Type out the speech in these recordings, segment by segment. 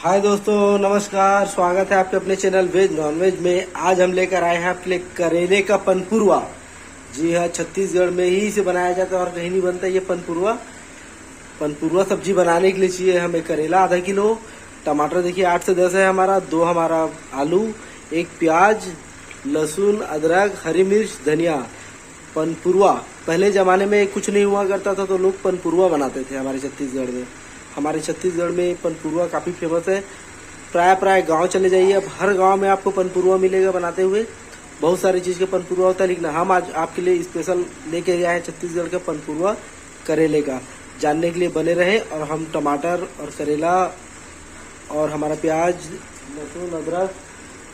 हाय दोस्तों, नमस्कार। स्वागत है आपके अपने चैनल वेज नॉनवेज में। आज हम लेकर आए हैं आपके लिए करेले का पनपुरवा। जी हाँ, छत्तीसगढ़ में ही इसे बनाया जाता है और कहीं नहीं बनता ये पनपुरवा। पनपुरवा सब्जी बनाने के लिए चाहिए हमें करेला आधा किलो, टमाटर देखिए 8 से 10 है हमारा, 2 हमारा आलू, 1 प्याज, लहसुन, अदरक, हरी मिर्च, धनिया। पनपुरवा पहले जमाने में कुछ नहीं हुआ करता था तो लोग पनपुरवा बनाते थे हमारे छत्तीसगढ़ में। हमारे छत्तीसगढ़ में पनपुरवा काफ़ी फेमस है। प्राय गांव चले जाइए, अब हर गांव में आपको पनपुरवा मिलेगा बनाते हुए। बहुत सारी चीज़ के पनपुरवा होता है, लेकिन हम आज आपके लिए स्पेशल लेके आए हैं छत्तीसगढ़ का पनपुरवा करेले का। जानने के लिए बने रहे। और हम टमाटर और करेला और हमारा प्याज, लहसुन, अदरक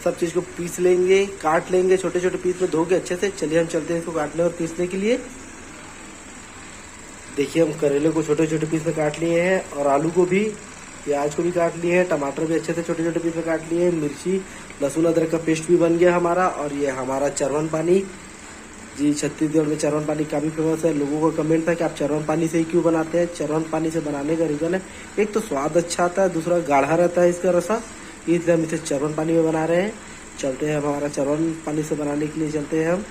सब चीज़ को पीस लेंगे, काट लेंगे छोटे छोटे पीस में, धो के अच्छे से। चलिए हम चलते हैं इसको काटने और पीसने के लिए। देखिए हम करेले को छोटे छोटे पीस में काट लिए हैं और आलू को भी, प्याज को भी काट लिए हैं, टमाटर भी अच्छे से छोटे छोटे पीस में काट लिए हैं, मिर्ची, लहसुन, अदरक का पेस्ट भी बन गया हमारा। और ये हमारा चरवन पानी। जी, छत्तीसगढ़ में चरवन पानी काफ़ी फेमस है। लोगों को कमेंट था कि आप चरवन पानी से ही क्यों बनाते हैं। चरवन पानी से बनाने का रीज़न है, एक तो स्वाद अच्छा आता है, दूसरा गाढ़ा रहता है इसका रसा, इसलिए हम इसे चरवन पानी में बना रहे हैं। चलते हैं, हम हमारा चरवन पानी से बनाने के लिए चलते हैं हम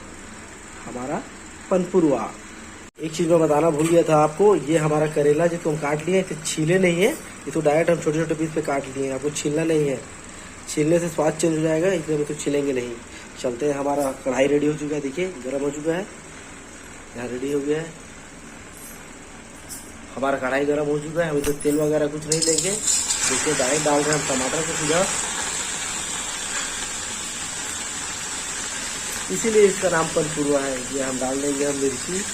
हमारा पनपुरवा। एक चीज़ मैं बताना भूल गया था आपको, ये हमारा करेला जिसको हम काट लिए, इसे छीले नहीं है, इसको डायरेक्ट हम छोटे छोटे पीस पे काट लिए हैं। आपको छीलना नहीं है, छीलने से स्वाद चेंज हो जाएगा, इसलिए हम इसको छीलेंगे नहीं। चलते हैं, हमारा कढ़ाई रेडी हो चुका है, देखिए गर्म हो चुका है, यहाँ रेडी हो गया है हमारा कढ़ाई गर्म हो चुका है। हम इसमें तेल वगैरह कुछ नहीं लेंगे, देखिए डायरेक्ट डाल रहे हैं हम टमाटर को सीधा, इसीलिए इसका नाम पनपुरवा है। ये हम डाल देंगे हम मिर्ची,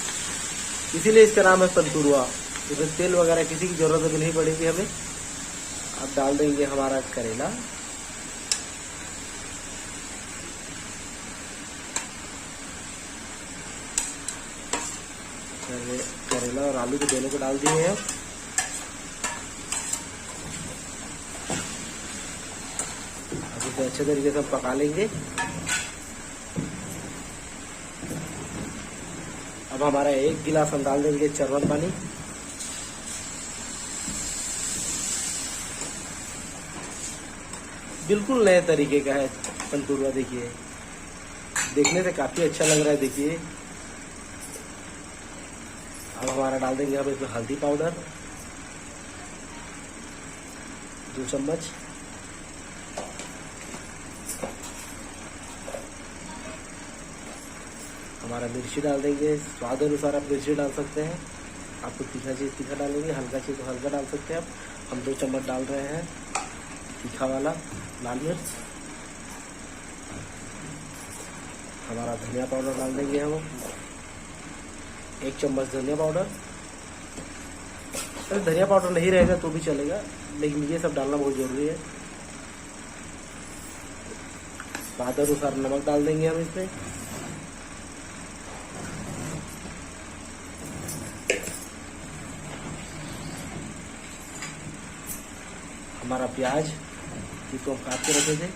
इसीलिए इसका नाम है पनपुरवा। इसमें तेल वगैरह किसी की जरूरत भी नहीं पड़ेगी हमें। अब डाल देंगे हमारा करेला, करेला और आलू को दोनों को डाल दिए हैं। अब इसे अच्छे तरीके से पका लेंगे। अब हमारा 1 गिलास हम डाल देंगे चरवन पानी। बिल्कुल नए तरीके का है पनपुरवा, देखिए देखने से काफी अच्छा लग रहा है। देखिए अब हमारा डाल देंगे हम इसमें हल्दी पाउडर 2 चम्मच, हमारा मिर्ची डाल देंगे, स्वाद अनुसार आप मिर्ची डाल सकते हैं। आपको तीखा चाहिए तीखा डालेंगे, हल्का चाहिए तो हल्का डाल सकते हैं आप। हम 2 चम्मच डाल रहे हैं तीखा वाला लाल मिर्च। हमारा धनिया पाउडर डाल देंगे हम 1 चम्मच धनिया पाउडर। अगर धनिया पाउडर नहीं रहेगा तो भी चलेगा, लेकिन ये सब डालना बहुत जरूरी है। स्वाद अनुसार नमक डाल देंगे हम इसमें। हमारा प्याज जिसको हम काट के रखे थे,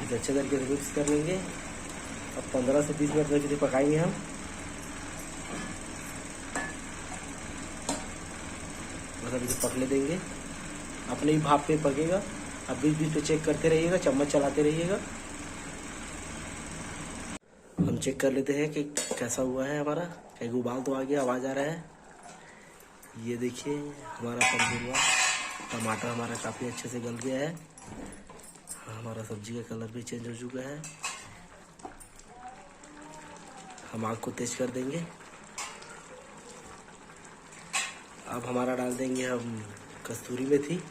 इसे अच्छे तरीके से मिक्स कर लेंगे। अब 15 से 20 मिनट तक इसे पकाएंगे हम। मतलब इसे पकने देंगे, अपने ही भाप पे पकेगा। अब बीच बीच पे चेक करते रहिएगा, चम्मच चलाते रहिएगा। हम चेक कर लेते हैं कि कैसा हुआ है हमारा, कहीं उबाल तो आ गया, आवाज़ आ रहा है। ये देखिए हमारा पनपुरवा, टमाटर हमारा काफ़ी अच्छे से गल गया है, हमारा सब्जी का कलर भी चेंज हो चुका है। हम आग को तेज कर देंगे। अब हमारा डाल देंगे हम कस्तूरी मेथी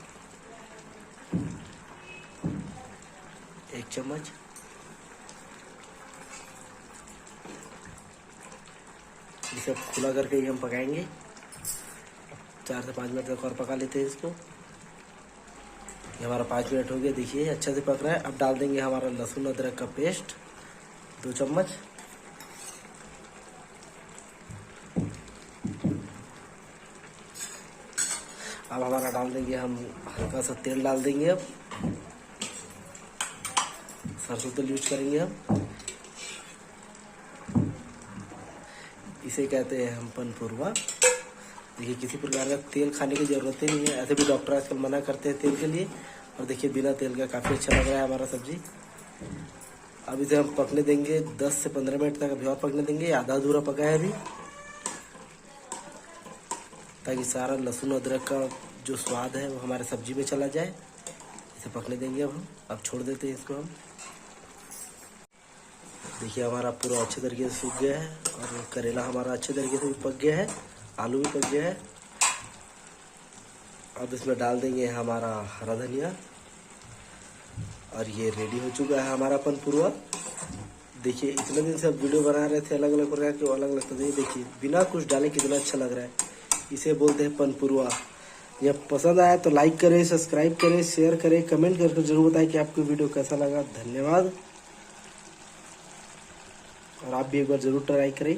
1 चम्मच। इसे खुला करके ही हम पकाएंगे, 4 से 5 मिनट तक और पका लेते हैं इसको। ये हमारा 5 मिनट हो गया, देखिए अच्छा से पक रहा है। अब डाल देंगे हमारा लहसुन अदरक का पेस्ट 2 चम्मच। अब हमारा डाल देंगे हम हल्का सा तेल डाल देंगे। अब सरसों तेल यूज करेंगे हम। इसे कहते हैं हम पनपुरवा। देखिए किसी प्रकार का तेल खाने की ज़रूरत ही नहीं है, ऐसे भी डॉक्टर आजकल मना करते हैं तेल के लिए। और देखिए बिना तेल का काफ़ी अच्छा लग रहा है हमारा सब्जी। अब इसे हम पकने देंगे 10 से 15 मिनट तक, अभी और पकने देंगे। आधा अधूरा पका है अभी, ताकि सारा लहसुन अदरक का जो स्वाद है वो हमारे सब्जी में चला जाए। इसे पकने देंगे अब छोड़ देते हैं इसको हम। देखिए हमारा पूरा अच्छे तरीके से सूख गया है और करेला हमारा अच्छे तरीके से भी पक गया है, आलू भी पक गया है। अब इसमें डाल देंगे हमारा हरा धनिया और ये रेडी हो चुका है हमारा पनपुरवा। देखिए इतने दिन से अब वीडियो बना रहे थे अलग अलग प्रकार के, अलग अलग। तो देखिए बिना कुछ डाले कितना अच्छा लग रहा है। इसे बोलते हैं पनपुरवा। जब पसंद आया तो लाइक करें, सब्सक्राइब करें, शेयर करें, कमेंट करके जरूर बताएं कि आपको वीडियो कैसा लगा। धन्यवाद। और आप भी एक बार जरूर ट्राई करें।